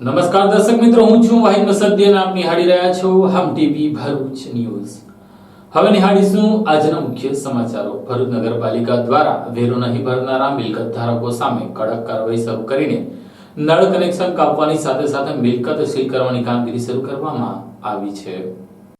નમસ્કાર દર્શક મિત્રો, હું છું વાહિદ મસદ્દી અને આપ નિહાળી રહ્યા છો હમ ટીવી ભરૂચ ન્યૂઝ। હવે નિહાળીશું આજના મુખ્ય સમાચારો। ભરૂચ નગરપાલિકા દ્વારા વેરો નહીં ભરનારા મિલકત ધારકો સામે કડક કાર્યવાહી શરૂ કરીને નળ કનેક્શન કાપવાની સાથે સાથે મિલકત સીલ કરવાની કામગીરી શરૂ કરવામાં આવી છે।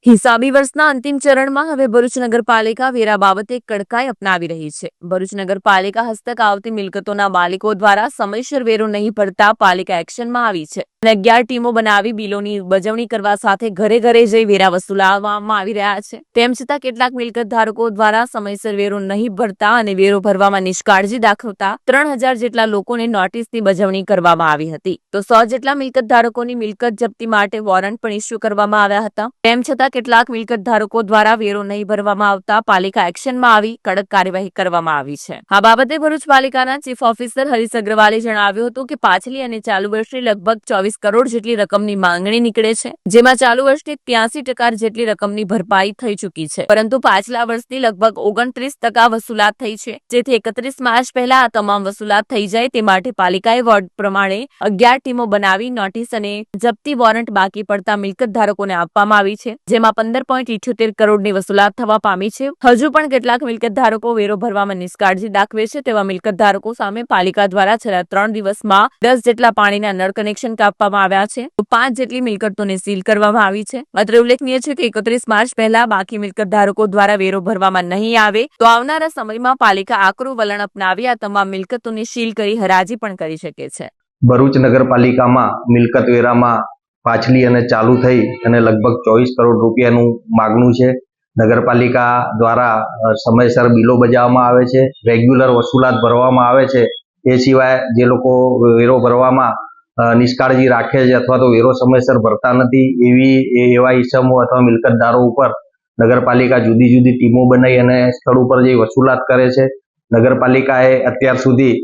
હિસાબી વર્ષના અંતિમ ચરણમાં હવે ભરૂચ નગરપાલિકા વેરા બાબતે કડકાઈ અપનાવી રહી છે। ભરૂચ નગરપાલિકા હસ્તક આવતી મિલકતોના માલિકો દ્વારા સમયસર વેરો નહીં ભરતા પાલિકા એક્શનમાં આવી છે અને 11 ટીમો બનાવી બિલોની બજવણી કરવા સાથે ઘરે ઘરે જઈ વેરા વસૂલવામાં આવી રહ્યા છે। તેમ છતાં કેટલાક મિલકત ધારકો દ્વારા સમયસર વેરો નહીં ભરતા અને વેરો ભરવામાં નિષ્કાળજી દાખવતા 3000 જેટલા લોકોને નોટિસની બજવણી કરવામાં આવી હતી, તો 100 જેટલા મિલકત ધારકોની મિલકત જપ્તી માટે વોરંટ પણ ઇસ્યુ કરવામાં આવ્યા હતા। તેમ છતાં કેટલાક મિલકત ધારકો દ્વારા વેરો નહીં ભરવામાં આવતા પાલિકા એક્શનમાં આવી કડક કાર્યવાહી કરવામાં આવી છે। આ બાબતે ભરૂચ પાલિકાના ચીફ ઓફિસર હરીશ અગ્રવાલે જણાવ્યું હતું કે પાછલી અને ચાલુ વર્ષની લગભગ 24 કરોડ જેટલી રકમની માંગણી નીકળે છે, જેમાં ચાલુ વર્ષની 83% જેટલી રકમની ભરપાઈ થઈ ચૂકી છે, પરંતુ પાછલા વર્ષની લગભગ 29% વસૂલાત થઈ છે, જેથી 31 માર્ચ પહેલા આ તમામ વસૂલાત થઈ જાય તે માટે પાલિકાએ વોર્ડ પ્રમાણે 11 ટીમો બનાવી નોટિસ અને જપ્તી વોરંટ બાકી પડતા મિલકત ધારકોને આપવામાં આવી છે, જેમાં 15.78 કરોડની વસૂલાત થવા પામી છે। હજુ પણ કેટલાક મિલકત ધારકો વેરો ભરવામાં નિષ્કાળજી દાખવે છે, તેવા મિલકત ધારકો સામે પાલિકા દ્વારા છેલ્લા 3 દિવસમાં 10 જેટલા પાણીના નળ કનેક્શન કાપવામાં આવ્યા છે, તો 5 જેટલી મિલકતોને સીલ કરવામાં આવી છે। માત્ર ઉલ્લેખનીય છે કે 31 માર્ચ પહેલા બાકી મિલકત ધારકો દ્વારા વેરો ભરવામાં નહીં આવે તો આવનારા સમયમાં પાલિકા આકરું વલણ અપનાવી આ તમામ મિલકતોને સીલ કરી હરાજી પણ કરી શકે છે। ભરૂચ નગરપાલિકામાં મિલકત વેરામાં પાછલી અને ચાલુ થઈ અને લગભગ 24 કરોડ રૂપિયાનું માગણું છે। નગરપાલિકા દ્વારા સમયસર બિલો બજાવવામાં આવે છે, રેગ્યુલર વસૂલાત ભરવામાં આવે છે। એ સિવાય જે લોકો વેરો ભરવામાં નિષ્કાળજી રાખે છે અથવા તો વેરો સમયસર ભરતા નથી એવા ઇસમો અથવા મિલકતદારો ઉપર નગરપાલિકા જુદી જુદી ટીમો બનાવી અને સ્થળ ઉપર જઈ વસૂલાત કરે છે। નગરપાલિકાએ અત્યાર સુધી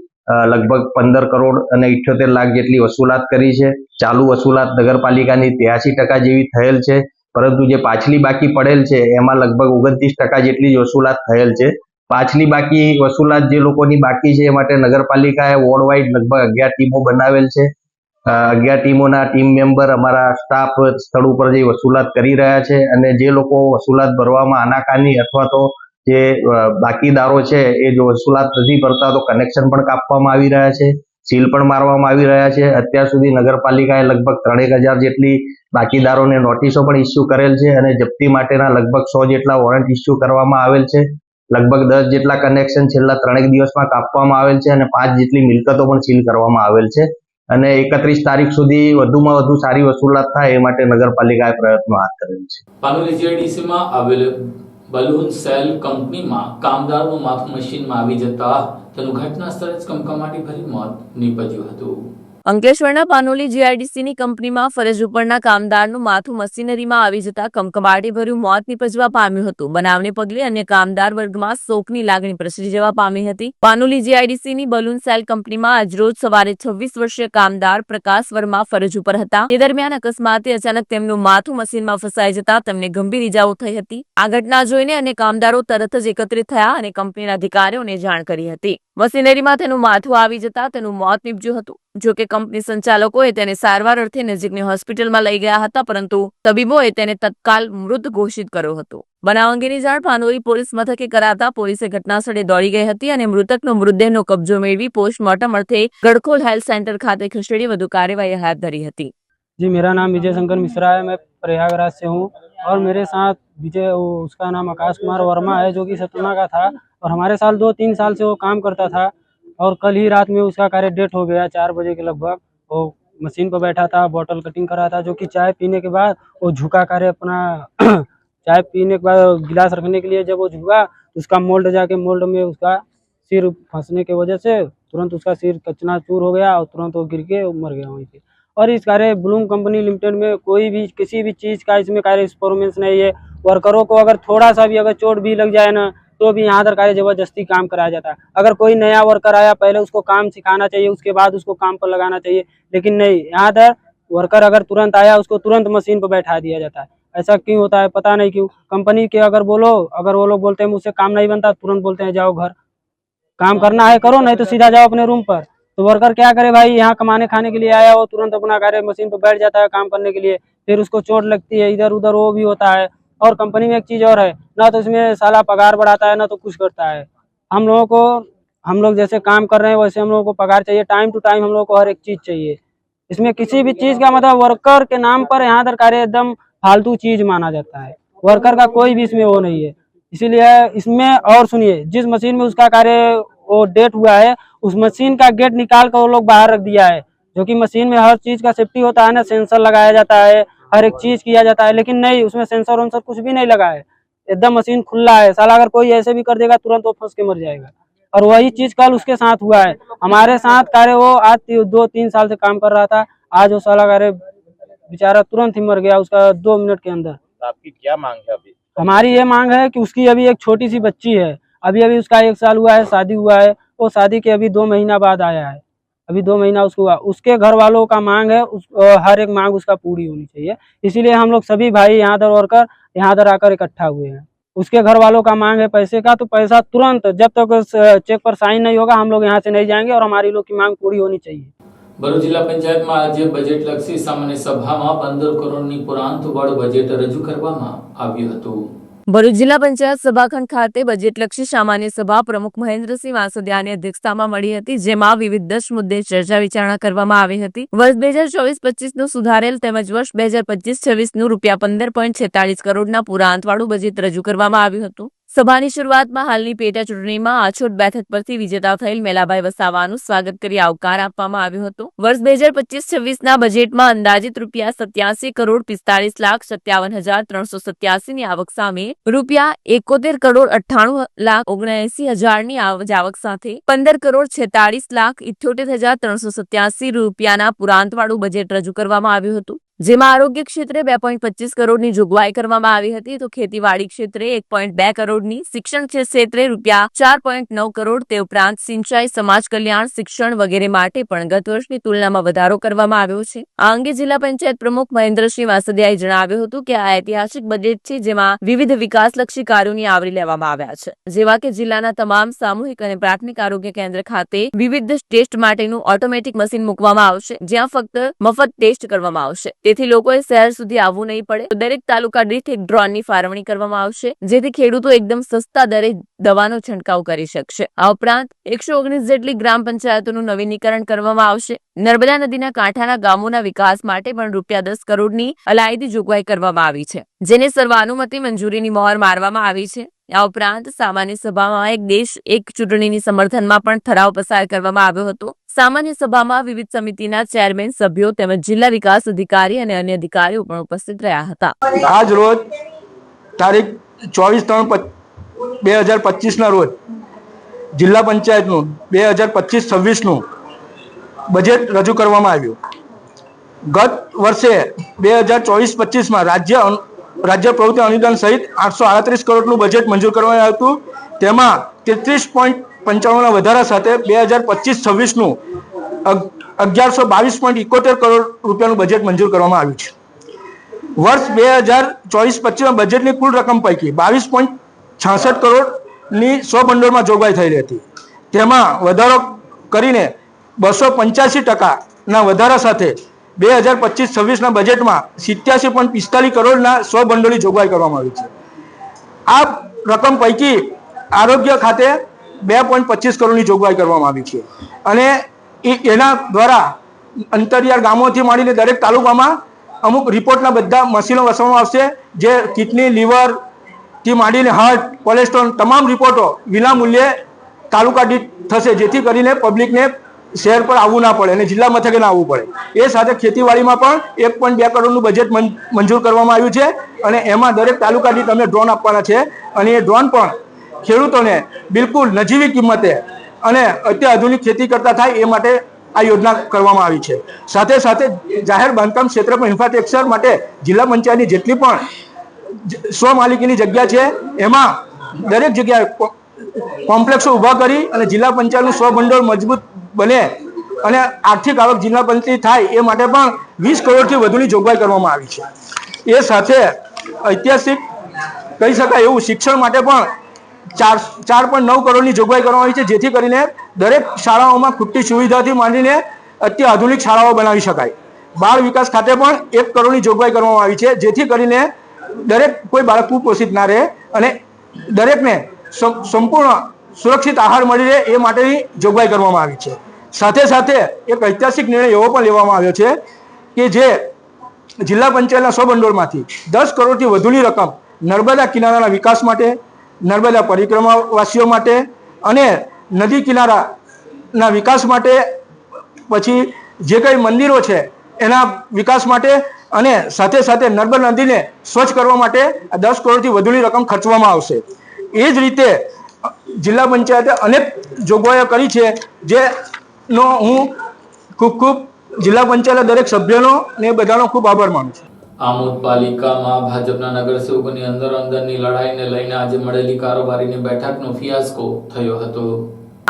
લગભગ 15 કરોડ અને 78 લાખ જેટલી વસૂલાત કરી છે। ચાલુ વસૂલાત નગરપાલિકાની 83% જેવી થયેલ છે, પરંતુ જે પાછલી બાકી પડેલ છે એમાં લગભગ 29% જેટલી જ વસૂલાત થયેલ છે। પાછલી બાકી વસૂલાત જે લોકોની બાકી છે એ માટે નગરપાલિકાએ વોર્ડ વાઇઝ લગભગ 11 ટીમો બનાવેલ છે। 11 ટીમોના ટીમ મેમ્બર અમારા સ્ટાફ સ્થળ ઉપર જઈ વસૂલાત કરી રહ્યા છે અને જે લોકો વસૂલાત ભરવામાં આનાકાની અથવા તો જે બાકીદારો છે એ જો વસૂલાત નથી ભરતા તો કનેક્શન પણ કાપવામાં આવી રહ્યા છે, સીલ પણ મારવામાં આવી રહ્યા છે। અત્યાર સુધી નગરપાલિકાએ લગભગ 3000 જેટલી બાકીદારોને નોટિસો પણ ઇસ્યુ કરેલ છે અને જપ્તી માટેના લગભગ 100 જેટલા વોરંટ ઇસ્યુ કરવામાં આવેલ છે। લગભગ 10 જેટલા કનેક્શન છેલ્લા 3 દિવસમાં કાપવામાં આવેલ છે અને 5 જેટલી મિલકતો પણ સીલ કરવામાં આવેલ છે અને 31 તારીખ સુધી વધુમાં વધુ સારી વસૂલાત થાય એ માટે નગરપાલિકાએ પ્રયત્નો હાથ ધરેલ છે। પાનોલી જીઆઈડીસીમાં આવેલ બલૂન સેલ કંપનીમાં કામદારનું માથું મશીનમાં આવી જતા તેનું ઘટના સ્થળે જ કમકમાટી ભરી મોત નીપજ્યું હતું। અંકલેશ્વરના પાનોલી જીઆઈડીસીની કંપનીમાં ફરજ ઉપરના કામદારનું માથું મશીનરીમાં આવી જતા કમકમાટીભર્યું મોત નીપજવા પામ્યું હતું। બનાવને પગલે અન્ય કામદાર વર્ગમાં શોકની લાગણી પ્રસરી જવા પામી હતી। પાનોલી જીઆઈડીસીની બલૂન સેલ કંપનીમાં આજરોજ સવારે 26 વર્ષીય કામદાર પ્રકાશ વર્મા ફરજ ઉપર હતા। તે દરમિયાન અકસ્માતે અચાનક તેમનું માથું મશીનમાં ફસાઈ જતા તેમને ગંભીર ઈજાઓ થઈ હતી। આ ઘટના જોઈને અન્ય કામદારો તરત જ એકત્રિત થયા અને કંપનીના અધિકારીઓને જાણ કરી હતી। મશીનરીમાં તેનું માથું આવી જતા તેનું મોત નીપજ્યું હતું। જો કે કંપની સંચાલકોએ તેને સારવાર અર્થે નજીકની હોસ્પિટલમાં લઈ ગયા હતા, પરંતુ તબીબોએ તેને તત્કાલ મૃત ઘોષિત કર્યો હતો। બનાવ અંગેની જાણ પાનોલી પોલીસ મથકે કરાતા પોલીસે ઘટનાસ્થળે દોડી ગઈ હતી અને મૃતકનો મૃતદેહનો કબજો મેળવી પોસ્ટમોર્ટમ અર્થે ગડખોલ હેલ્થ सेंटर खाते खसेड़ी વધુ કાર્યવાહી હાથ ધરી હતી। जी, मेरा नाम विजय शंकर मिश्रा है। मैं प्रयागराज से हूँ और मेरे साथ विजय उसका नाम आकाश कुमार वर्मा है जो कि सतना का था और हमारे साथ 2-3 साल से वो काम करता था और कल ही रात में उसका कार्य डेट हो गया 4 बजे के लगभग। वो मशीन पर बैठा था, बॉटल कटिंग कर रहा था, जो कि चाय पीने के बाद वो झुका कार्य अपना चाय पीने के बाद गिलास रखने के लिए जब वो झुका तो उसका मोल्ड जाके मोल्ड में उसका सिर फंसने की वजह से तुरंत उसका सिर कचनाचूर हो गया और तुरंत वो गिर के मर गया वहीं पे। और इस कार्य ब्लूम कंपनी लिमिटेड में कोई भी किसी भी चीज़ का इसमें कार्य परफॉर्मेंस नहीं है। वर्करों को अगर थोड़ा सा भी अगर चोट भी लग जाए ना तो भी यहाँ पर कार्य जबरदस्ती काम कराया जाता है। अगर कोई नया वर्कर आया पहले उसको काम सिखाना चाहिए, उसके बाद उसको काम पर लगाना चाहिए, लेकिन नहीं, यहाँ पर वर्कर अगर तुरंत आया उसको तुरंत मशीन पर बैठा दिया जाता है। ऐसा क्यों होता है पता नहीं क्यों। कंपनी के अगर बोलो, अगर वो लोग बोलते हैं मुझसे काम नहीं बनता, तुरंत बोलते हैं जाओ घर, काम करना है करो, नहीं तो सीधा जाओ अपने रूम पर। तो वर्कर क्या करे भाई, यहाँ कमाने खाने के लिए आया, वो तुरंत अपना कार्य मशीन पर बैठ जाता है काम करने के लिए, फिर उसको चोट लगती है, इधर उधर वो भी होता है। और कंपनी में एक चीज और है, ना तो इसमें साला पगार बढ़ाता है ना तो कुछ करता है। हम लोग जैसे काम कर रहे हैं वैसे हम लोगों को पगार चाहिए, टाइम टू टाइम हम लोग को हर एक चीज चाहिए। इसमें किसी भी चीज का मतलब वर्कर के नाम पर यहाँ तर कार्य एकदम फालतू चीज माना जाता है। वर्कर का कोई भी इसमें वो नहीं है। इसीलिए इसमें, और सुनिए, जिस मशीन में उसका कार्य वो डेट हुआ है, उस मशीन का गेट निकाल कर वो लोग बाहर रख दिया है, जो कि मशीन में हर चीज का सेफ्टी होता है ना, सेंसर लगाया जाता है, हर एक चीज किया जाता है, लेकिन नहीं, उसमें सेंसर वेंसर कुछ भी नहीं लगा है। एकदम मशीन खुला है, साला अगर कोई ऐसे भी कर देगा तुरंत वो फंस के मर जाएगा। और वही चीज कल उसके साथ हुआ है, हमारे साथ कार्य वो आज 2-3 साल से काम कर रहा था, आज वो साला कार्य बेचारा तुरंत ही मर गया उसका 2 मिनट के अंदर। आपकी क्या मांग है अभी? हमारी ये मांग है कि उसकी अभी एक छोटी सी बच्ची है, अभी उसका 1 साल हुआ है, शादी हुआ है, वो शादी के अभी 2 महीना बाद आया है, अभी 2 महीना उसको हुआ। उसके घर वालों का मांग है हर एक मांग उसका पूरी होनी चाहिए। इसीलिए हम लोग सभी भाई यहाँ दर वर्कर यहाँ दर आकर इकट्ठा हुए हैं। उसके घर वालों का मांग है पैसे का, तो पैसा तुरंत, जब तक चेक पर साइन नहीं होगा हम लोग यहाँ से नहीं जाएंगे और हमारी लोग की मांग पूरी होनी चाहिए। ભરૂચ જિલ્લા પંચાયતમાં આજે બજેટલક્ષી સામાન્ય સભામાં 15 કરોડની પુરાંત વડ બજેટ રજૂ કરવામાં આવ્યું હતું। ભરૂચ જિલ્લા પંચાયત સભાખંડ ખાતે બજેટલક્ષી સામાન્ય સભા પ્રમુખ મહેન્દ્રસિંહ વાસોદિયાની અધ્યક્ષતામાં મળી હતી, જેમાં વિવિધ 10 મુદ્દે ચર્ચા વિચારણા કરવામાં આવી હતી। વર્ષ 2024-25 નું સુધારેલ તેમજ વર્ષ 2025-26 નું ₹15.46 કરોડના પુરાંતવાળું બજેટ રજૂ કરવામાં આવ્યું હતું। સભાની શરૂઆતમાં હાલની પેટા ચૂંટણીમાં આછોટ બેઠક પરથી વિજેતા થયેલ મેલાભાઈ વસાવાનું સ્વાગત કરી આવકાર આપવામાં આવ્યો હતો। વર્ષ 2025-26 ના બજેટમાં અંદાજિત ₹87,45,57,387 ની આવક સામે ₹71,98,79,79,000 ની આવક સાથે ₹15,46,78,387 ના પુરાંતવાળું બજેટ રજૂ કરવામાં આવ્યું હતું, જેમાં આરોગ્ય ક્ષેત્રે 2.25 કરોડની જોગવાઈ કરવામાં આવી હતી, તો ખેતીવાડી ક્ષેત્રે 1.2 કરોડની, શિક્ષણ ક્ષેત્રે ₹4.9 કરોડ, તે ઉપરાંત સિંચાઈ, સમાજ કલ્યાણ, શિક્ષણ વગેરે માટે પણ ગત વર્ષની તુલનામાં વધારો કરવામાં આવ્યો છે। આ અંગે જિલ્લા પંચાયત પ્રમુખ મહેન્દ્રસિંહ વાસદિયાએ જણાવ્યું હતું કે આ ઐતિહાસિક બજેટ છે, જેમાં વિવિધ વિકાસલક્ષી કાર્યોની આવરી લેવામાં આવ્યા છે, જેવા કે જિલ્લાના તમામ સામૂહિક અને પ્રાથમિક આરોગ્ય કેન્દ્ર ખાતે વિવિધ ટેસ્ટ માટેનું ઓટોમેટિક મશીન મૂકવામાં આવશે, જ્યાં ફક્ત મફત ટેસ્ટ કરવામાં આવશે, તેથી લોકોએ શહેર સુધી આવવું નહીં પડે। દરેક તાલુકા દીઠ એક ડ્રોનની ફાળવણી કરવામાં આવશે, જેથી ખેડૂતો એકદમ સસ્તા દરે દવાનો છંટકાવ કરી શકશે। આ ઉપરાંત 119 જેટલી ગ્રામ પંચાયતોનું નવીનીકરણ કરવામાં આવશે। નર્મદા નદીના કાંઠાના ગામોના વિકાસ માટે પણ ₹10 કરોડની અલાયદી જોગવાઈ કરવામાં આવી છે, જેને સર્વાનુમતે મંજૂરીની મહોર મારવામાં આવી છે। આ ઉપરાંત સામાન્ય સભામાં એક દેશ એક ચૂંટણીની સમર્થનમાં પણ ઠરાવ પસાર કરવામાં આવ્યો હતો। સામાન્ય સભામાં વિવિધ સમિતિના ચેરમેન, સભ્યો તેમજ જિલ્લા વિકાસ અધિકારી અને અન્ય અધિકારીઓ પણ ઉપસ્થિત રહ્યા હતા। આજ રોજ તારીખ 24/3/2025 રોજ જિલ્લા પંચાયતનું 2025-26નું બજેટ રજૂ કરવામાં આવ્યું। ગત વર્ષે 2024-25માં રાજ્ય પ્રવૃત્તિ અનુદાન સહિત 838 કરોડનું બજેટ મંજૂર કરવામાં આવ્યું હતું, તેમાં 33.95ના વધારા સાથે 2025-26નું 1122.71 કરોડ રૂપિયાનું બજેટ મંજૂર કરવામાં આવ્યું છે। વર્ષ 2024-25માં બજેટની કુલ રકમ પૈકી 22.66 કરોડની 100 ભંડોળમાં જોગવાઈ થયેલી હતી, તેમાં વધારો કરીને 285%ના વધારા સાથે 2025-26ના બજેટમાં 87.45 કરોડના 100 ભંડોળની જોગવાઈ કરવામાં આવી છે। આ રકમ પૈકી આરોગ્ય ખાતે 2.25 કરોડની જોગવાઈ કરવામાં આવી છે અને એના દ્વારા અંતરિયાળ ગામોથી માંડીને દરેક તાલુકામાં અમુક રિપોર્ટના બધા મશીનો વસાવવામાં આવશે, જે કિડની, લીવરથી માંડીને હાર્ટ, કોલેસ્ટ્રોલ તમામ રિપોર્ટો વિના મૂલ્યે તાલુકા દીઠ થશે, જેથી કરીને પબ્લિકને શહેર પર આવવું ના પડે અને જિલ્લા મથકે ના આવવું પડે। એ સાથે ખેતીવાડીમાં પણ 1.2 કરોડનું બજેટ મંજૂર કરવામાં આવ્યું છે અને એમાં દરેક તાલુકા દીઠ અમે ડ્રોન આપવાના છે અને એ ડ્રોન પણ ખેડૂતોને બિલકુલ નજીવી કિંમતે અને અત્યાધુનિક ખેતી કરતા થાય એ માટે આ યોજના કરવામાં આવી છે। સાથે સાથે જાહેર બાંધકામ ક્ષેત્ર પર ઇન્ફ્રાસ્ટ્રક્ચર માટે જિલ્લા પંચાયતની જેટલી પણ સ્વમાલિકીની જગ્યા છે એમાં દરેક જગ્યાએ કોમ્પ્લેક્સો ઊભા કરી અને જિલ્લા પંચાયતનું સ્વભંડોળ મજબૂત બને અને આર્થિક આવક જિલ્લા પંચાયત થાય એ માટે પણ 20 કરોડથી વધુની જોગવાઈ કરવામાં આવી છે। એ સાથે ઐતિહાસિક કહી શકાય એવું શિક્ષણ માટે પણ 4.9 કરોડની જોગવાઈ કરવામાં આવી છે, જેથી કરીને દરેક શાળાઓમાં ખૂટતી સુવિધાથી માંડીને અત્યાધુનિક શાળાઓ બનાવી શકાય. બાળ વિકાસ ખાતે પણ 1 કરોડની જોગવાઈ કરવામાં આવી છે, જેથી કરીને દરેક કોઈ બાળક કુપોષિત ના રહે અને દરેકને સંપૂર્ણ સુરક્ષિત આહાર મળી રહે એ માટેની જોગવાઈ કરવામાં આવી છે. સાથે સાથે એક ઐતિહાસિક નિર્ણય એવો પણ લેવામાં આવ્યો છે કે જે જિલ્લા પંચાયતના 100 ભંડોળમાંથી 10 કરોડથી વધુની રકમ નર્મદા કિનારાના વિકાસ માટે, નર્મદા પરિક્રમાવાસીઓ માટે અને નદી કિનારાના વિકાસ માટે, પછી જે કંઈ મંદિરો છે એના વિકાસ માટે અને સાથે સાથે નર્મદા નદીને સ્વચ્છ કરવા માટે 10 કરોડથી વધુની રકમ ખર્ચવામાં આવશે. એ જ રીતે જિલ્લા પંચાયતે અનેક જોગવાઈઓ કરી છે, જેનો હું ખૂબ જિલ્લા પંચાયતના દરેક સભ્યોનો અને બધાનો ખૂબ આભાર માનું છું. આમોદ પાલિકામાં ભાજપના નગરસેવકોની અંદરની લડાઈને લઈને આજે મળેલી કારોબારીની બેઠકનો ફિયાસ્કો થયો હતો.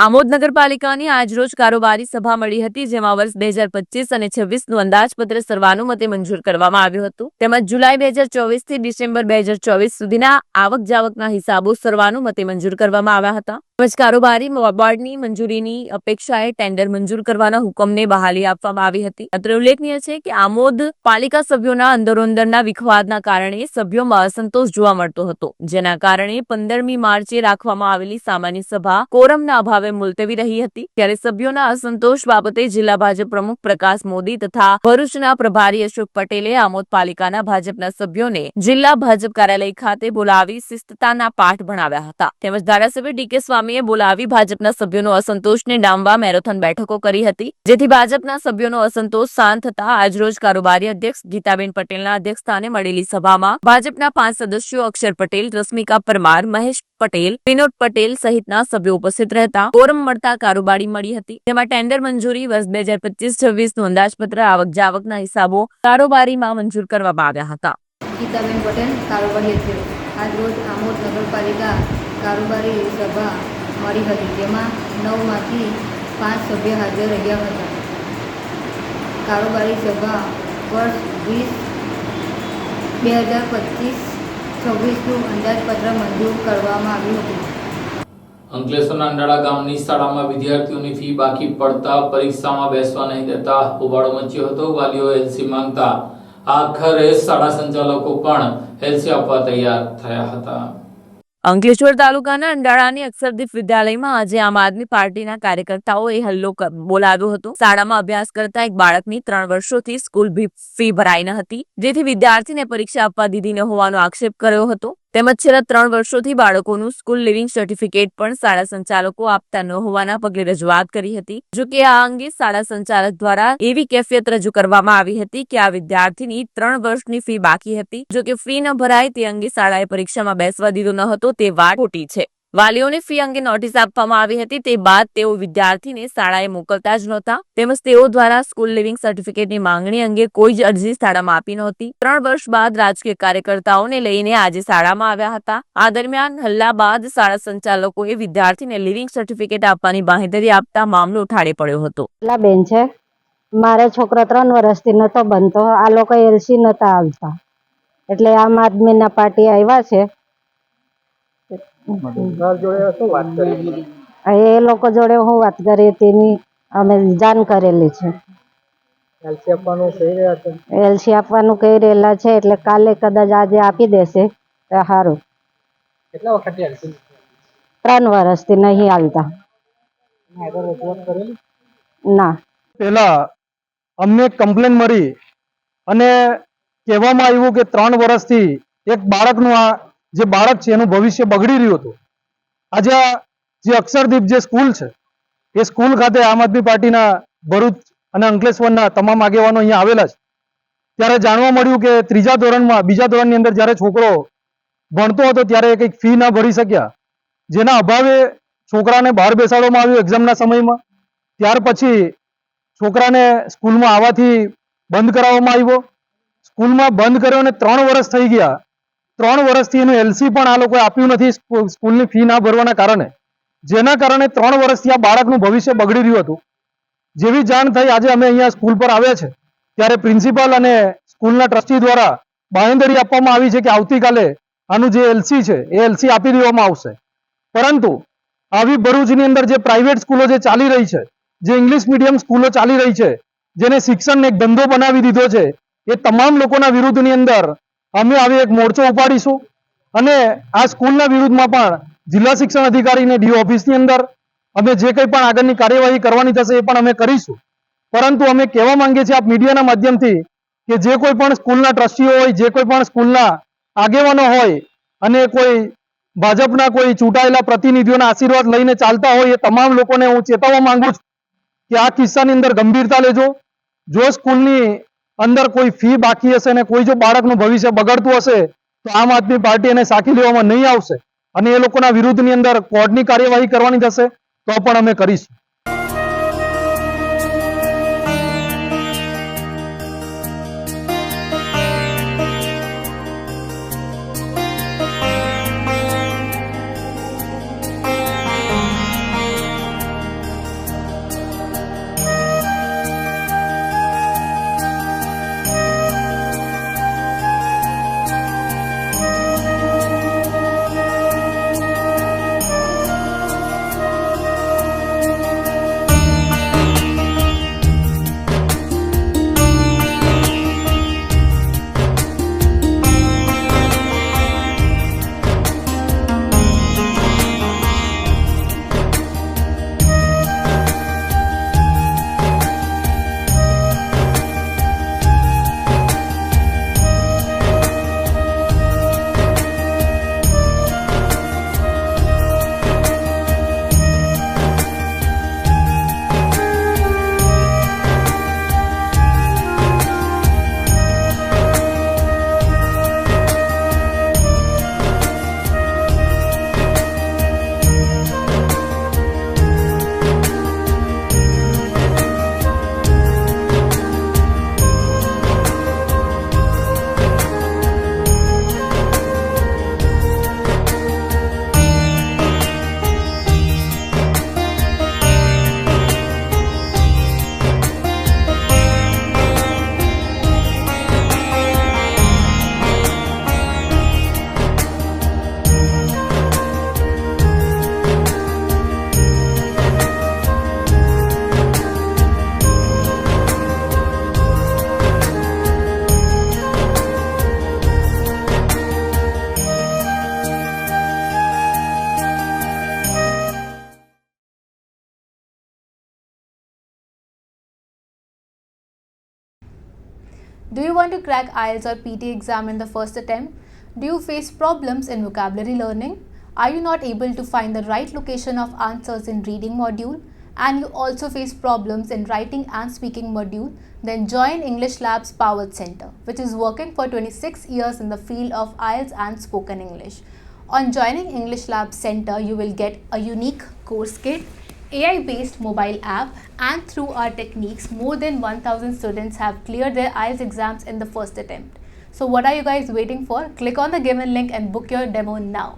આમોદ નગરપાલિકાની આજરોજ કારોબારી સભા મળી હતી, જેમાં વર્ષ 2025 અને 26નું અંદાજપત્ર સર્વાનુમતે મંજૂર કરવામાં આવ્યું હતું. તેમજ જુલાઈ 2024 થી ડિસેમ્બર 2024 સુધીના આવક જાવકના હિસાબો સર્વાનુમતે મંજૂર કરવામાં આવ્યા હતા. તેમજ કારોબારી બોર્ડની મંજૂરીની અપેક્ષાએ ટેન્ડર મંજૂર કરવાના હુકમને બહાલી આપવામાં આવી હતી. અત્રે ઉલ્લેખનીય છે કે આમોદ પાલિકા સભ્યોના અંદરોઅંદરના વિખવાદના કારણે સભ્યોમાં અસંતોષ જોવા મળતો હતો, જેના કારણે 15મી માર્ચે રાખવામાં આવેલી સામાન્ય સભા કોરમના અભાવે મુલતવી રહી હતી. ત્યારે સભ્યોના અસંતોષ બાબતે જિલ્લા ભાજપ પ્રમુખ પ્રકાશ મોદી તથા ભરૂચના પ્રભારી અશોક પટેલે આમોદ પાલિકાના ભાજપના સભ્યોને જિલ્લા ભાજપ કાર્યાલય ખાતે બોલાવી શિસ્તતાના પાઠ ભણાવ્યા હતા. તેમજ ધારાસભ્ય ડીકે સ્વામીએ બોલાવી ભાજપના સભ્યોનો અસંતોષને ડામવા મેરેથોન બેઠકો કરી હતી, જેથી ભાજપના સભ્યોનો અસંતોષ શાંત થતા આજરોજ કારોબારી અધ્યક્ષ ગીતાબેન પટેલના અધ્યક્ષસ્થાને મળેલી સભામાં ભાજપના 5 સદસ્યો અક્ષર પટેલ, રશ્મિકા પરમાર, મહેશ પટેલ, વિનોદ પટેલ સહિતના સભ્યો ઉપસ્થિત રહેતા કોરમ મળતા કારોબારી મળી હતી, જેમાં ટેન્ડર મંજૂરી, વર્ષ 2025-26નું અંદાજપત્ર, આવક જાવકના હિસાબો કારોબારીમાં મંજૂર કરવામાં આવ્યા હતા. ગીતાબેન પટેલ, કારોબારી અધ્યક્ષ. આજરોજ આમોદ નગરપાલિકા કારોબારી સભા મળી હતી, જેમાં 9માંથી 5 સભ્ય હાજર રહ્યા હતા. કારોબારી સભા વર્ષ 2025-26નું અંદાજપત્ર મંજૂર કરવામાં આવ્યું હતું. અંકલેશ્વરના અંડાળા ગામની શાળામાં વિદ્યાર્થીઓની ફી બાકી પડતા પરીક્ષામાં બેસવા નહીં દેતા હોબાળો મચ્યો હતો. વાલીઓ એલસી માંગતા આખરે શાળા સંચાલકો પણ એલસી આપવા તૈયાર થયા હતા. અંકલેશ્વર તાલુકાના અંડાળાની અક્ષરદીપ વિદ્યાલયમાં આજે આમ આદમી પાર્ટીના કાર્યકર્તાઓએ હલ્લો બોલાવ્યો હતો. શાળામાં અભ્યાસ કરતા એક બાળકની 3 વર્ષોથી સ્કૂલ ફી ભરાઈ ન હતી, જેથી વિદ્યાર્થીને પરીક્ષા આપવા દીધી ન હોવાનો આક્ષેપ કર્યો હતો. તેમજ છેલ્લા 3 વર્ષોથી બાળકોનું સ્કૂલ લિવિંગ સર્ટિફિકેટ પણ શાળા સંચાલકો આપતા ન હોવાના પગલે રજૂઆત કરી હતી. જોકે આ અંગે શાળા સંચાલક દ્વારા એવી કેફિયત રજૂ કરવામાં આવી હતી કે આ વિદ્યાર્થીની 3 વર્ષની ફી બાકી હતી. જોકે ફી ન ભરાય તે અંગે શાળાએ પરીક્ષામાં બેસવા દીધો ન હતો તે વાત ખોટી છે. વાલીઓને ફી અંગે નોટિસ આપવામાં આવી હતી, તે બાદ તેઓ વિદ્યાર્થીને શાળાએ મોકલતા જ નહોતા. તેમજ તેઓ દ્વારા સ્કૂલ લિવિંગ સર્ટિફિકેટની માંગણી અંગે કોઈ જ અરજી શાળામાં આપી નહોતી. 3 વર્ષ બાદ રાજકીય કાર્યકર્તાઓને લઈને આજે શાળામાં આવ્યા હતા. આ દરમિયાન હલ્લા બાદ શાળા સંચાલકોએ વિદ્યાર્થીને લિવિંગ સર્ટિફિકેટ આપવાની બાંહેધરી આપતા મામલો ઉઠાડે પડ્યો હતો. બેન છે, મારો છોકરો 3 વર્ષથી નતો બનતો, આ લોકો એલસી નતા આવતા, એટલે આમ આદમીના પાર્ટી આવ્યા છે. એ લોકો જોડે હું વાત કરી તેની અમે જાણ કરેલી છે. એલસી આપવાનું કહી રહેલા છે, એટલે કાલે કદાચ આજે આપી દેશે તો સારું. 3 વર્ષથી નહીં આવતા. ના, પહેલા અમને કમ્પ્લેન મળી અને કહેવામાં આવ્યું કે 3 વર્ષથી એક બાળકનું આ જે બાળક છે એનું ભવિષ્ય બગડી રહ્યું હતું. આજે જે અક્ષરદીપ જે સ્કૂલ છે એ સ્કૂલ ખાતે આમ આદમી પાર્ટીના ભરૂચ અને અંકલેશ્વરના તમામ આગેવાનો અહીંયા આવેલા છે. ત્યારે જાણવા મળ્યું કે 3જા ધોરણમાં 2જા ધોરણની અંદર જ્યારે છોકરો ભણતો હતો ત્યારે કંઈક ફી ના ભરી શક્યા, જેના અભાવે છોકરાને બહાર બેસાડવામાં આવ્યું એક્ઝામના સમયમાં. ત્યાર પછી છોકરાને સ્કૂલમાં આવવાથી બંધ કરાવવામાં આવ્યો. સ્કૂલમાં બંધ કર્યો અને 3 વર્ષ થઈ ગયા. 3 વર્ષથી એનું એલસી પણ આ લોકોએ આપ્યું નથી સ્કૂલની ફી ના ભરવાના કારણે, જેના કારણે 3 વર્ષથી આ બાળકનું ભવિષ્ય બગડી રહ્યું હતું. જેવી જાણ થઈ આજે અમે અહીંયા સ્કૂલ પર આવ્યા છે, ત્યારે પ્રિન્સિપાલ અને સ્કૂલના ટ્રસ્ટી દ્વારા બાંહેધરી આપવામાં આવી છે કે આવતીકાલે આનું જે એલસી છે એ એલસી આપી દેવામાં આવશે. પરંતુ આવી ભરૂચની અંદર જે પ્રાઇવેટ સ્કૂલો જે ચાલી રહી છે, જે ઇંગ્લિશ મીડિયમ સ્કૂલો ચાલી રહી છે, જેને શિક્ષણને એક ધંધો બનાવી દીધો છે, એ તમામ લોકોના વિરુદ્ધની અંદર અમે આવી એક મોરચો ઉપાડીશું અને આ સ્કૂલના વિરુદ્ધમાં પણ જિલ્લા શિક્ષણ અધિકારીને ડીઓ ઓફિસની અંદર અમે જે કંઈ પણ આગળની કાર્યવાહી કરવાની થશે એ પણ અમે કરીશું. પરંતુ અમે કહેવા માંગીએ છીએ આપ મીડિયાના માધ્યમથી કે જે કોઈ પણ સ્કૂલના ટ્રસ્ટીઓ હોય, જે કોઈ પણ સ્કૂલના આગેવાનો હોય અને કોઈ ભાજપના કોઈ ચૂંટાયેલા પ્રતિનિધિઓના આશીર્વાદ લઈને ચાલતા હોય, એ તમામ લોકોને હું ચેતવવા માંગુ છું કે આ કિસ્સાની અંદર ગંભીરતા લેજો. જો સ્કૂલની અંદર કોઈ ફી બાકી હશે અને કોઈ જો બાળકનું ભવિષ્ય બગડતું હશે તો આમ આદમી પાર્ટી એને સાખી લેવામાં નહીં આવશે અને એ લોકોના વિરુદ્ધની અંદર કોર્ટની કાર્યવાહી કરવાની થશે તો પણ અમે કરીશું. Do you want to crack IELTS or PT exam in the first attempt? Do you face problems in vocabulary learning? Are you not able to find the right location of answers in reading module? And you also face problems in writing and speaking module? Then join English Labs Powered Center, which is working for 26 years in the field of IELTS and spoken English. On joining English Labs Center, you will get a unique course kit, AI-based mobile app, and through our techniques, more than 1,000 students have cleared their IELTS exams in the first attempt. So what are you guys waiting for? Click on the given link and book your demo now.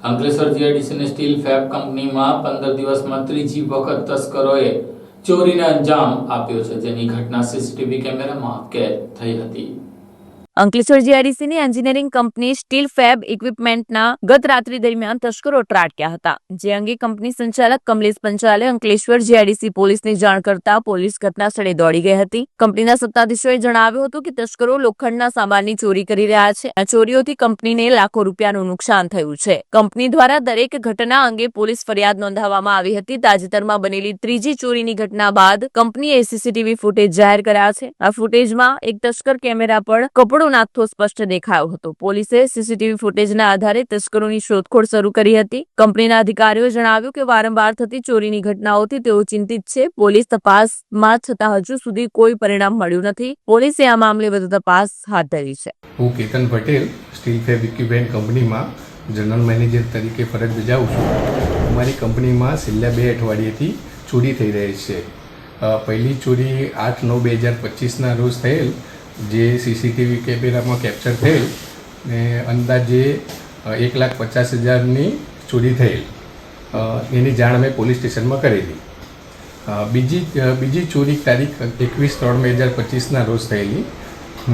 Ankleshwar જીઆઈડીસીની steel fab કંપનીમાં 15 દિવસમાં ત્રીજી વખત તસ્કરોએ ચોરીને અંજામ આપ્યો છે, જેની ઘટના સીસીટીવી કેમેરામાં કેદ થઈ હતી. અંકલેશ્વર જીઆઈડીસીની એન્જિનિયરિંગ કંપની સ્ટીલ ફેબ ઇક્વિપમેન્ટના ગત રાત્રિ દરમિયાન તસ્કરો ત્રાટક્યા હતા, જે અંગે કંપની સંચાલક કમલેશ પંચાલે અંકલેશ્વર જીઆઈડીસી પોલીસને જાણ કરતા પોલીસ ઘટના સ્થળે દોડી ગઈ હતી. કંપનીના સત્તાધીશોએ જણાવ્યું હતું કે તસ્કરો લોખંડના સામાનની ચોરી કરી રહ્યા છે. આ ચોરીઓથી કંપનીને લાખો રૂપિયાનું નુકસાન થયું છે. કંપની દ્વારા દરેક ઘટના અંગે પોલીસ ફરિયાદ નોંધાવવામાં આવી હતી. તાજેતરમાં બનેલી ત્રીજી ચોરીની ઘટના બાદ કંપનીએ સીસીટીવી ફૂટેજ જાહેર કર્યા છે. આ ફૂટેજમાં એક તસ્કર કેમેરા પર કપડો નાખતો સ્પષ્ટ દેખાયો હતો. પોલીસે સીસીટીવી ફૂટેજના આધારે તસ્કરોની શોધખોળ શરૂ કરી હતી. કંપનીના અધિકારીઓએ જણાવ્યું કે વારંવાર થતી ચોરીની ઘટનાઓથી તેઓ ચિંતિત છે. પોલીસ તપાસમાં છતાં હજુ સુધી કોઈ પરિણામ મળ્યું નથી. પોલીસે આ મામલે વધુ તપાસ હાથ ધરી છે. હું Ketan Patel steel fab equipment કંપનીમાં જનરલ મેનેજર તરીકે ફરજ બજાવું છું. અમારી કંપનીમાં છેલ્લા 2 અઠવાડિયેથી ચોરી થઈ રહી છે. પહેલી ચોરી 8/9/2025ના રોજ થયેલ, જે સીસીટીવી કેમેરામાં કેપ્ચર થયેલ ને અંદાજે 1,50,000ની ચોરી થયેલ. એની જાણ અમે પોલીસ સ્ટેશનમાં કરેલી. બીજી ચોરી તારીખ 21/3/2025ના રોજ થયેલી.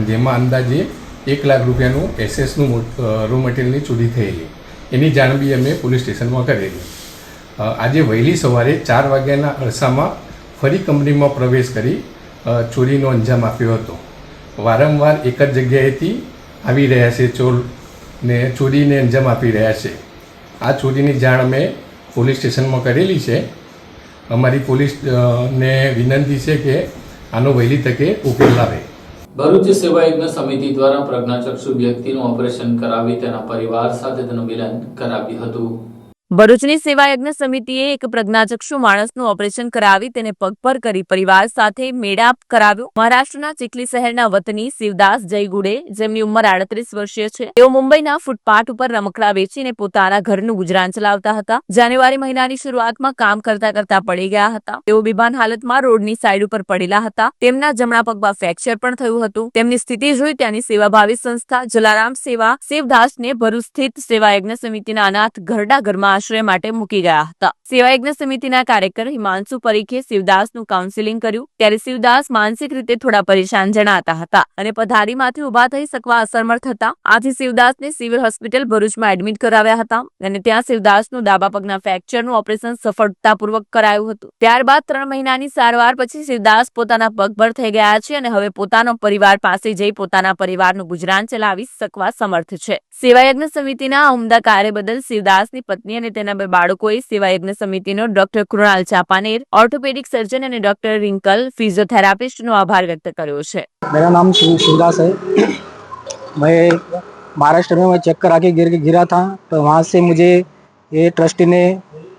જેમાં અંદાજે 1 લાખ રૂપિયાનું એસએસનું રો મટીરિયલની ચોરી થયેલી. એની જાણ બી અમે પોલીસ સ્ટેશનમાં કરેલી. આજે વહેલી સવારે 4 વાગ્યાના અરસામાં ફરી કંપનીમાં પ્રવેશ કરી ચોરીનો અંજામ આપ્યો હતો. વારંવાર એક જ જગ્યાએથી આવી રહ્યા છે ચોર ને ચોરીને અંજામ આપી રહ્યા છે. આ ચોરીની જાણ અમે પોલીસ સ્ટેશનમાં કરેલી છે. અમારી પોલીસને વિનંતી છે કે આનો વહેલી તકે ઉકેલ લાવે. ભરૂચ સેવાયજ્ઞ સમિતિ દ્વારા પ્રજ્ઞાચક્ષુ વ્યક્તિનું ઓપરેશન કરાવી તેના પરિવાર સાથે તેનું મિલન કરાવ્યું હતું. ભરૂચની સેવાયજ્ઞ સમિતિએ એક પ્રજ્ઞાચક્ષુ માણસનું ઓપરેશન કરાવી તેને પગભર કરી પરિવાર સાથે મેળાપ કરાવ્યો. મહારાષ્ટ્રના ચીખલી શહેરના વતની શિવદાસ જયગુડે, જેમની ઉંમર 38 વર્ષીય છે, તેઓ મુંબઈના ફૂટપાથ ઉપર રમકડા વેચીને પોતાના ઘરનું ગુજરાન ચલાવતા હતા. જાન્યુઆરી મહિનાની શરૂઆતમાં કામ કરતા કરતા પડી ગયા હતા. તેઓ બેભાન હાલતમાં રોડની સાઈડ ઉપર પડેલા હતા. તેમના જમણા પગમાં ફ્રેક્ચર પણ થયું હતું. તેમની સ્થિતિ જોઈ ત્યાંની સેવાભાવી સંસ્થા જલારામ સેવા શિવદાસને ભરૂચ સ્થિત સેવાયજ્ઞ સમિતિના અનાથ ઘરડા ઘરમાં આશ્રય માટે મૂકી ગયા હતા. સેવાયજ્ઞ સમિતિના કાર્યકર હિમાંશુ પરીખે શિવદાસનું કાઉન્સેલિંગ કર્યું. ત્યારે શિવદાસ માનસિક રીતે થોડા પરેશાન જણાતા હતા અને પથારીમાંથી ઉભા થઈ શકવા અસમર્થ હતા. આથી શિવદાસને સિવિલ હોસ્પિટલ ભરૂચમાં એડમિટ કરાવ્યા હતા અને ત્યાં શિવદાસનું ડાબા પગના ફ્રેક્ચરનું ઓપરેશન સફળતાપૂર્વક કરાયું હતું. ત્યારબાદ 3 મહિનાની સારવાર પછી શિવદાસ પોતાના પગભર થઈ ગયા છે અને હવે પોતાનો પરિવાર પાસે જઈ પોતાના પરિવારનું ગુજરાન ચલાવી શકવા સમર્થ છે. સેવાયજ્ઞ સમિતિના ઉમદા કાર્ય બદલ શિવદાસની પત્ની અને તેના 2 બાળકોએ સેવાયજ્ઞ સમિતિનો ડોક્ટર કૃણાલ ચાપાનેર, ઓर्थोपेडिक सर्जन અને ડોક્ટર रिंकल फिजियोथेरापिस्टનો આભાર વ્યક્ત કર્યો છે. मेरा नाम शिवदास है। मैं महाराष्ट्र में चेक करा के गिरा था, तो वहाँ से मुझे ये ट्रस्टी ने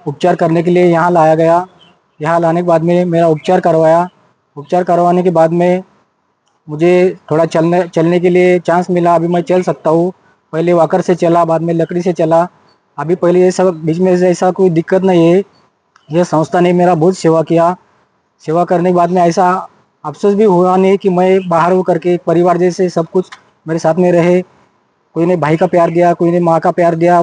उपचार करने के लिए यहाँ लाया गया। यहाँ लाने के बाद में मेरा उपचार करवाया। उपचार करवाने के बाद में मुझे थोड़ा चलने के लिए चांस मिला। अभी मैं चल सकता हूँ। पहले वॉकर से चला, बाद में लकड़ी से चला। अभी पहले ये सब बीच में से ऐसा कोई दिक्कत नहीं है। ये संस्था ने मेरा बहुत सेवा किया। सेवा करने के बाद में ऐसा अफसोस भी हुआ नहीं कि मैं बाहर हो करके परिवार जैसे सब कुछ मेरे साथ में रहे। कोई ने भाई का प्यार दिया, कोई ने माँ का प्यार दिया,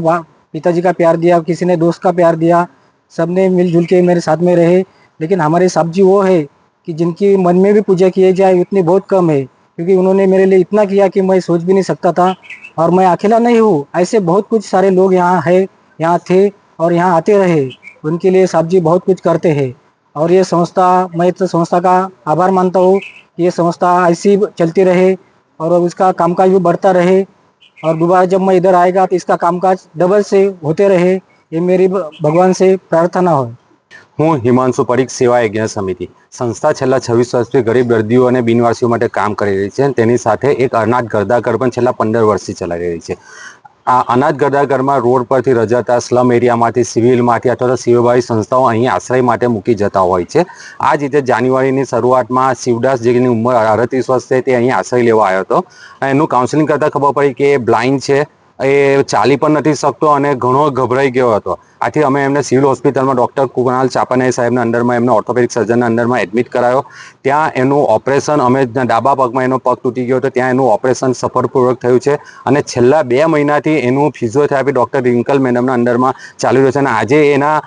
पिताजी का प्यार दिया, किसी ने दोस्त का प्यार दिया। सब ने मिलजुल के मेरे साथ में रहे। लेकिन हमारे साहब जी वो है कि जिनकी मन में भी पूजा किए जाए उतनी बहुत कम है, क्योंकि उन्होंने मेरे लिए इतना किया कि मैं सोच भी नहीं सकता था। और मैं अकेला नहीं हूँ, ऐसे बहुत कुछ सारे लोग यहाँ है, यहाँ थे और यहाँ आते रहे। उनके लिए साहब जी बहुत कुछ करते हैं। और ये संस्था, मैं तो संस्था का आभार मानता हूँ कि ये संस्था ऐसी चलती रहे और उसका कामकाज भी बढ़ता रहे। और दोबारा जब मैं इधर आएगा तो इसका कामकाज डबल से होते रहे, ये मेरी भगवान से प्रार्थना हो। હું હિમાંશુ પરીખ સેવાયજ્ઞ સમિતિ સંસ્થા છેલ્લા 26 વર્ષથી ગરીબ દર્દીઓ અને બિનવારસીઓ માટે કામ કરી રહી છે. તેની સાથે એક અનાથ ગરદાઘર પણ છેલ્લા 15 વર્ષથી ચલાવી રહી છે. આ અનાથ ગરદાઘરમાં રોડ પરથી રજાતા સ્લમ એરિયામાંથી, સિવિલમાંથી અથવા તો સેવાભાવી સંસ્થાઓ અહીં આશ્રય માટે મૂકી જતા હોય છે. આ જ રીતે જાન્યુઆરીની શરૂઆતમાં શિવદાસ, જેની ઉંમર 38 વર્ષ છે, તે અહીં આશ્રય લેવા આવ્યો હતો. એનું કાઉન્સેલિંગ કરતાં ખબર પડી કે એ બ્લાઇન્ડ છે, એ ચાલી પણ નથી શકતો અને ઘણો ગભરાઈ ગયો હતો. આથી અમે એમને સિવિલ હોસ્પિટલમાં ડૉક્ટર કૃણાલ ચાપાનેર સાહેબના અંડરમાં એમને ઓર્થોપેડિક સર્જનના અંડરમાં એડમિટ કરાયો. ત્યાં એનું ઓપરેશન, અમે ડાબા પગમાં એનો પગ તૂટી ગયો હતો, ત્યાં એનું ઓપરેશન સફળપૂર્વક થયું છે. અને છેલ્લા 2 મહિનાથી એનું ફિઝિયોથેરાપી ડૉક્ટર રિંકલ મેડમના અંડરમાં ચાલી રહ્યો છે. અને આજે એના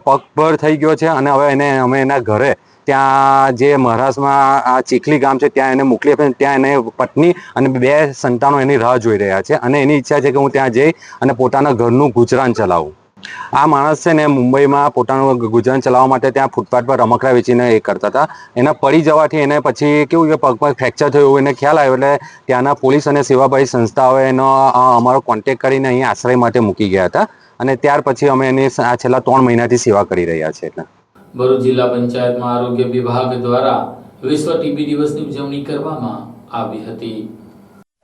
પગભર થઈ ગયો છે અને હવે અમે એના ઘરે, ત્યાં જે મહારાષ્ટ્રમાં ચીખલી ગામ છે, ત્યાં એને મોકલી આપે. ત્યાં એને પત્ની અને 2 સંતાનો એની રાહ જોઈ રહ્યા છે અને એની ઈચ્છા છે કે હું ત્યાં જઈ અને પોતાના ઘરનું ગુજરાન ચલાવું. આ માણસ છે ને મુંબઈમાં પોતાનું ગુજરાન ચલાવવા માટે ત્યાં ફૂટપાથ પર રમકડા વેચીને એ કરતા હતા. એના પડી જવાથી એને પછી કેવું કે પગમાં ફ્રેક્ચર થયું, એને ખ્યાલ આવ્યો. એટલે ત્યાંના પોલીસ અને સેવાભાવી સંસ્થાઓએ એનો અમારો કોન્ટેક્ટ કરીને અહીં આશ્રય માટે મૂકી ગયા હતા. અને ત્યાર પછી અમે એની આ છેલ્લા 3 મહિનાથી સેવા કરી રહ્યા છીએ. ભરૂચ જિલ્લા પંચાયતમાં આરોગ્ય વિભાગ દ્વારા વિશ્વ ટીબી દિવસની ઉજવણી કરવામાં આવી હતી.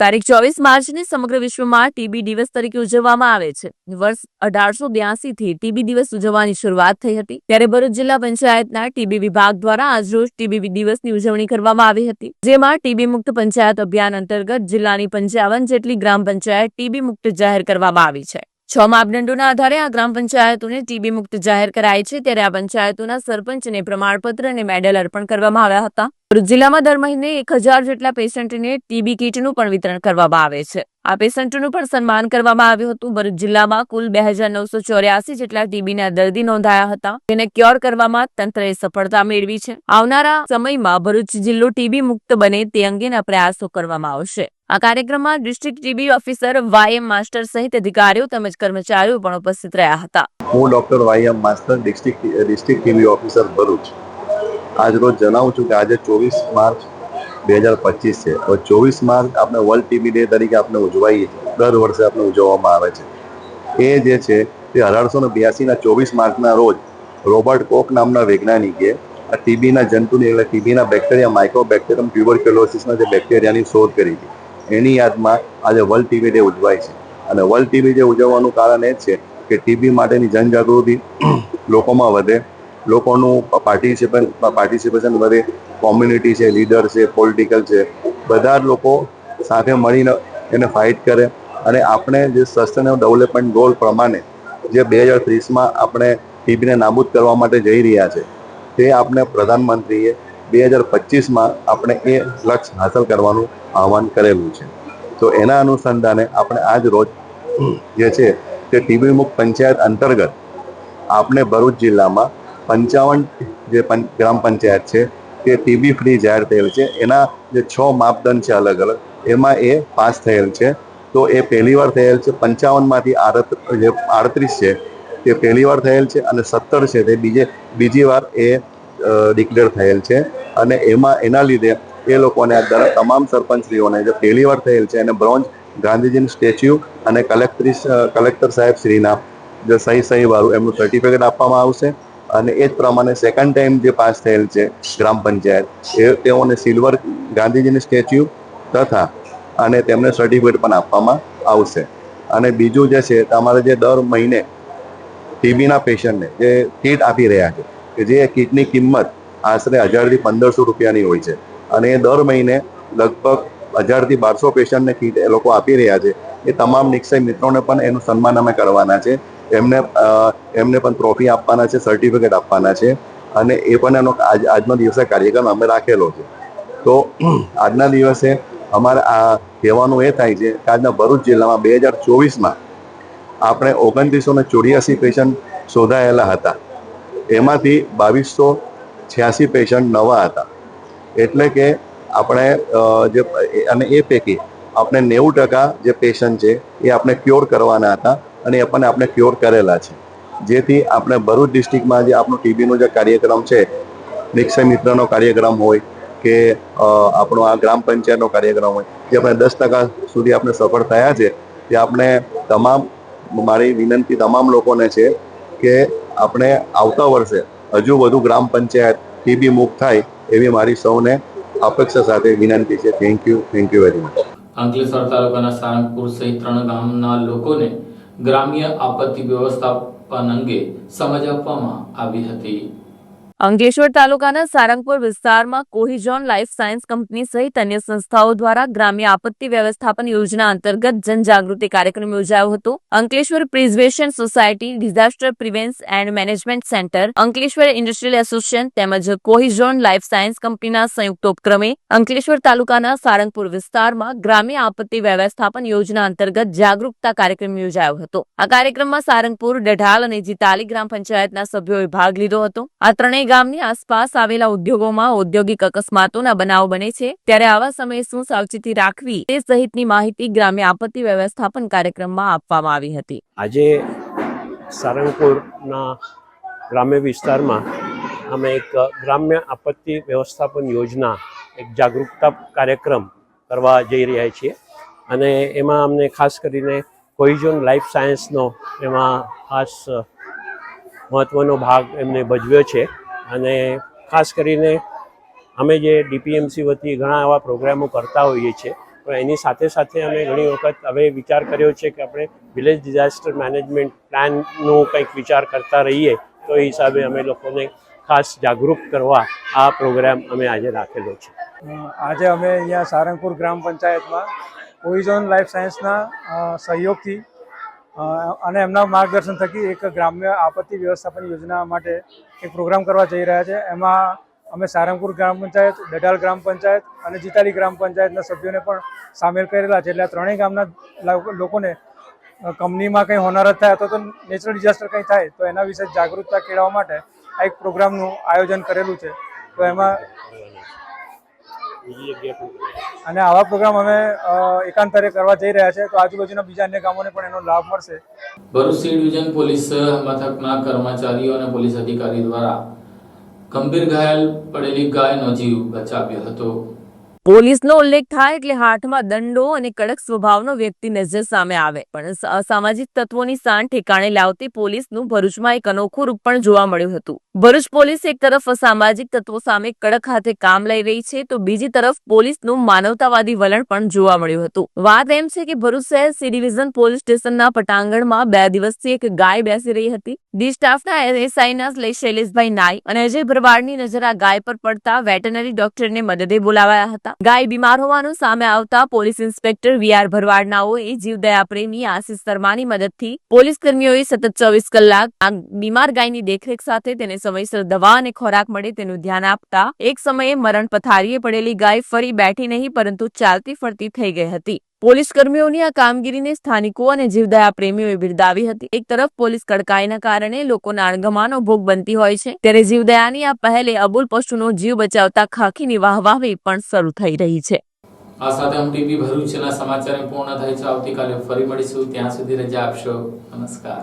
તારીખ 24 માર્ચને સમગ્ર વિશ્વમાં ટીબી દિવસ તરીકે ઉજવવામાં આવે છે. વર્ષ 1882 થી ટીબી દિવસ ઉજવવાની શરૂઆત થઈ હતી. ત્યારે ભરૂચ જિલ્લા પંચાયતના ટીબી વિભાગ દ્વારા આજરોજ ટીબી દિવસની ઉજવણી કરવામાં આવી હતી, જેમાં ટીબી મુક્ત પંચાયત અભિયાન અંતર્ગત જિલ્લાની 55 જેટલી ગ્રામ પંચાયત ટીબી મુક્ત જાહેર કરવામાં આવી છે. 6 માપદંડોના આધારે આ ગ્રામ પંચાયતોને ટીબી મુક્ત જાહેર કરાઈ છે. ત્યારે આ પંચાયતોના સરપંચને પ્રમાણપત્ર અને મેડલ અર્પણ કરવામાં આવ્યા હતા. ભરૂચ જિલ્લામાં દર મહિને 1000 જેટલા પેશન્ટને ટીબી કીટનું પણ વિતરણ કરવામાં આવે છે. આ પેશન્ટોનું પણ સન્માન કરવામાં આવ્યું હતું. ભરૂચ જિલ્લામાં કુલ 2984 જેટલા ટીબીના દર્દી નોંધાયા હતા, જેને ક્યોર કરવામાં તંત્રએ સફળતા મેળવી છે. આવનારા સમયમાં ભરૂચ જિલ્લો ટીબી મુક્ત બને તે અંગેના પ્રયાસો કરવામાં આવશે. આ કાર્યક્રમમાં district TB officer YM master સહિત અધિકારીઓ તેમજ કર્મચારીઓ પણ ઉપસ્થિત રહ્યા હતા. હું doctor YM master district TB officer Bharuch આજ રોજ જણાવું છું કે આજે 24 માર્ચ 2025 છે. તો 24 માર્ચ આપણે વર્લ્ડ ટીબી ડે તરીકે આપણે ઉજવાઈએ છીએ. દર વર્ષે આપણે ઉજવવામાં આવે છે. એ જે છે તે 1882ના 24 માર્ચના રોજ રોબર્ટ કોક નામના વૈજ્ઞાનિકે આ ટીબીના જંતુની એટલે ટીબીના બેક્ટેરિયા માઇક્રોબેક્ટેરિયમ ટ્યુબરક્યુલોસિસના જે બેક્ટેરિયાની શોધ કરી હતી. એની યાદમાં આજે વર્લ્ડ ટીબી ડે ઉજવાય છે. અને વર્લ્ડ ટીબી ડે ઉજવવાનું કારણ એ જ છે કે ટીબી માટેની જનજાગૃતિ લોકોમાં વધે, લોકોનું પાર્ટિસિપેશન વધે, કોમ્યુનિટી છે, લીડર છે, પોલિટિકલ છે, બધા જ લોકો સાથે મળીને એને ફાઇટ કરે. અને આપણે જે સસ્ટેનેબલ ડેવલપમેન્ટ ગોલ પ્રમાણે જે 2030માં આપણે ટીબીને નાબૂદ કરવા માટે જઈ રહ્યા છે, તે આપણે પ્રધાનમંત્રીએ 2025માં આપણે એ લક્ષ્ય હાંસલ કરવાનું આહવાન કરેલું છે. તો એના અનુસંધાને આપણે આજ રોજ જે છે તે ટીબી મુક્ત પંચાયત અંતર્ગત આપણે ભરૂચ જિલ્લામાં 55 જે ગ્રામ પંચાયત છે તે ટીબી ફ્રી જાહેર થયેલ છે. એના જે 6 માપદંડ છે અલગ અલગ, એમાં એ પાસ થયેલ છે. તો એ પહેલી વાર થયેલ છે. 55માંથી 38 છે તે પહેલી વાર થયેલ છે અને 17 છે તે બીજી વાર એ ડિક્લેર થયેલ છે. અને એના લીધે એ લોકોને તમામ સરપંચશ્રીઓને જે પહેલી વાર થયેલ છે એને બ્રોન્ઝ ગાંધીજીનું સ્ટેચ્યુ અને કલેક્ટર સાહેબ શ્રીના જે સહી વાળું એમનું સર્ટિફિકેટ આપવામાં આવશે. અને એ જ પ્રમાણે સેકન્ડ ટાઈમ જે પાસ થયેલ છે ગ્રામ પંચાયત તેઓને સિલ્વર ગાંધીજીની સ્ટેચ્યુ તથા અને તેમને સર્ટિફિકેટ પણ આપવામાં આવશે. અને બીજું જે છે તમારે જે દર મહિને ટીબીના પેશન્ટને જે કીટ આપી રહ્યા છે કે જે કીટની કિંમત આશરે 1000 થી 1500 રૂપિયાની હોય છે. અને એ દર મહિને લગભગ 1000 થી 1200 પેશન્ટને કીટ એ લોકો આપી રહ્યા છે. એ તમામ નિક્ષય મિત્રોને પણ એનું સન્માન અમે કરવાના છે. એમને પણ ટ્રોફી આપવાના છે, સર્ટિફિકેટ આપવાના છે. અને એ પણ એનો આજનો દિવસે કાર્યક્રમ અમે રાખેલો છે. તો આજના દિવસે અમારે આ કહેવાનું એ થાય છે કે આજના ભરૂચ જિલ્લામાં 2024માં આપણે 2984 પેશન્ટ શોધાયેલા હતા. એમાંથી 2286 પેશન્ટ નવા હતા. એટલે કે આપણે અને એ પૈકી આપણે 90% જે પેશન્ટ છે એ આપણે ક્યોર કરવાના હતા અને એ પણ આપણે ક્યોર કરેલા છે. જેથી આપણે ભરૂચ ડિસ્ટ્રિક્ટમાં જે આપણું ટીબીનો જે કાર્યક્રમ છે, નિક્ષય મિત્રનો કાર્યક્રમ હોય કે આપણો આ ગ્રામ પંચાયતનો કાર્યક્રમ હોય, જે આપણે 10% સુધી આપણે સફળ થયા છે. તે આપણે મારી વિનંતી તમામ લોકોને છે કે આપણે આવતા વર્ષે હજુ વધુ ગ્રામ પંચાયત ટીબી મુક્ત થાય એવી મારી સૌને અપેક્ષા સાથે વિનંતી છે. Thank you very much. Ankleshwar તાલુકાના સારંગપુર સહિત 3 ગામના લોકોને ગ્રામ્ય આપત્તિ વ્યવસ્થાપન અંગે સમજ આપવામાં આવી હતી. અંકલેશ્વર તાલુકાના સારંગપુર વિસ્તારમાં કોહિજોન લાઈફ સાયન્સ કંપની સહિત અન્ય સંસ્થાઓ દ્વારા ગ્રામ્ય આપત્તિ વ્યવસ્થાપન યોજના અંતર્ગત જનજાગૃતિ કાર્યક્રમ યોજાયો હતો. Ankleshwar preservation society, disaster prevention and management centre, Ankleshwar industrial association તેમજ કોહિજોન લાઈફ સાયન્સ કંપનીના સંયુક્ત ઉપક્રમે અંકલેશ્વર તાલુકાના સારંગપુર વિસ્તારમાં ગ્રામ્ય આપત્તિ વ્યવસ્થાપન યોજના અંતર્ગત જાગૃતતા કાર્યક્રમ યોજાયો હતો. આ કાર્યક્રમમાં સારંગપુર, ડઢાલ અને જીતાલી ગ્રામ પંચાયતના સભ્યોએ ભાગ લીધો હતો. આ ત્રણેય ગામની આસપાસ આવેલા ઉદ્યોગોમાં ઔદ્યોગિક અકસ્માતોના બનાવ બને છે, ત્યારે આવા સમયે શું સાવચેતી રાખવી તે સહિતની માહિતી ગ્રામ્ય આપત્તિ વ્યવસ્થાપન કાર્યક્રમમાં આપવામાં આવી હતી. આજે સારંગપુરના ગ્રામ્ય વિસ્તારમાં અમે એક ગ્રામ્ય આપત્તિ વ્યવસ્થાપન યોજના એક જાગૃતતા કાર્યક્રમ કરવા જઈ રહ્યા છીએ. અને એમાં અમને ખાસ કરીને કોહિજોન લાઈફ સાયન્સનો એમાં ખાસ મહત્ત્વનો ભાગ એમને ભજવ્યો છે. અને ખાસ કરીને અમે જે ડીપીએમસી વતી ઘણા એવા પ્રોગ્રામો કરતા હોઈએ છીએ, પણ એની સાથે સાથે અમે ઘણી વખત હવે વિચાર કર્યો છે કે આપણે વિલેજ ડિઝાસ્ટર મેનેજમેન્ટ પ્લાનનું કંઈક વિચાર કરતા રહીએ. તો એ હિસાબે અમે લોકોને ખાસ જાગૃત કરવા આ પ્રોગ્રામ અમે આજે રાખેલો છે. આજે અમે અહીંયા સારંગપુર ગ્રામ પંચાયતમાં કોહિજોન લાઈફ સાયન્સના સહયોગથી અને એમના માર્ગદર્શન થકી એક ગ્રામ્ય આપત્તિ વ્યવસ્થાપન યોજના માટે એક પ્રોગ્રામ કરવા જઈ રહ્યા છે. એમાં અમે સારંગપુર ગ્રામ પંચાયત, ડડાલ ગ્રામ પંચાયત અને જીતાલી ગ્રામ પંચાયતના સભ્યોને પણ સામેલ કરેલા છે. એટલે આ ત્રણેય ગામના લોકોને કંપનીમાં કંઈ હોનારત થાય અથવા તો નેચરલ ડિઝાસ્ટર કંઈ થાય તો એના વિશે જાગૃતતા કેળવવા માટે આ એક પ્રોગ્રામનું આયોજન કરેલું છે. તો એમાં અને આવા પ્રોગ્રામ અમે એકાંતરે કરવા જઈ રહ્યા છે, તો આજુબાજુના બીજા અન્ય ગામોને પણ એનો લાભ મળશે. ભરૂચ સી ડિવિઝન પોલીસ મથકના કર્મચારીઓ અને પોલીસ અધિકારી દ્વારા ગંભીર ઘાયલ પડેલી ગાયનો જીવ બચાવ્યો હતો. પોલીસનો ઉલ્લેખ થાય એટલે હાથમાં દંડો અને કડક સ્વભાવનો વ્યક્તિ નજર સામે આવે, પણ અસામાજિક તત્વોની શાન ઠેકાણે લાવતી પોલીસનું ભરૂચમાં એક અનોખું રૂપ પણ જોવા મળ્યું હતું. ભરૂચ પોલીસ એક તરફ અસામાજિક તત્વો સામે કડક હાથે કામ લઈ રહી છે, તો બીજી તરફ પોલીસનું માનવતાવાદી વલણ પણ જોવા મળ્યું હતું. વાત એમ છે કે ભરૂચ શહેર સી ડિવિઝન પોલીસ સ્ટેશનના પટાંગણમાં 2 દિવસથી એક ગાય બેસી રહી હતી. ડી સ્ટાફના એસઆઈના શૈલેષભાઈ નાઈ અને અજય ભરવાડની નજર આ ગાય પર પડતા વેટરનરી ડોક્ટરને મદદે બોલાવાયા હતા. ગાય બીમાર હોવાનું સામે આવતા પોલીસ ઇન્સ્પેક્ટર વીઆર ભરવાડનાઓએ જીવદયા પ્રેમી આશિષ શર્માની મદદથી પોલીસ કર્મીઓએ સતત 24 કલાક આ બીમાર ગાયની દેખરેખ સાથે તેને સમયસર દવા અને ખોરાક મળે તેનું ધ્યાન આપતા એક સમયે મરણ પથારીએ પડેલી ગાય ફરી બેઠી નહીં પરંતુ ચાલતી ફરતી થઈ ગઈ હતી. પોલીસ કર્મીઓની આ કામગીરીને સ્થાનિકો અને જીવદયા પ્રેમીઓએ બિરદાવી હતી. એક તરફ પોલીસ કડકાઈના કારણે લોકોના અણગમાનો ભોગ બનતી હોય છે, ત્યારે જીવદયાની આ પહેલે અબોલ પશુનો જીવ બચાવતા ખાખીની વાહવાહી પણ શરૂ થઈ રહી છે. આ સાથે હમ ટીવી ભરૂચના સમાચાર પૂર્ણ થાય છે. આવતીકાલે ફરી મળીશું. ત્યાં સુધી રજા આપશો. નમસ્કાર.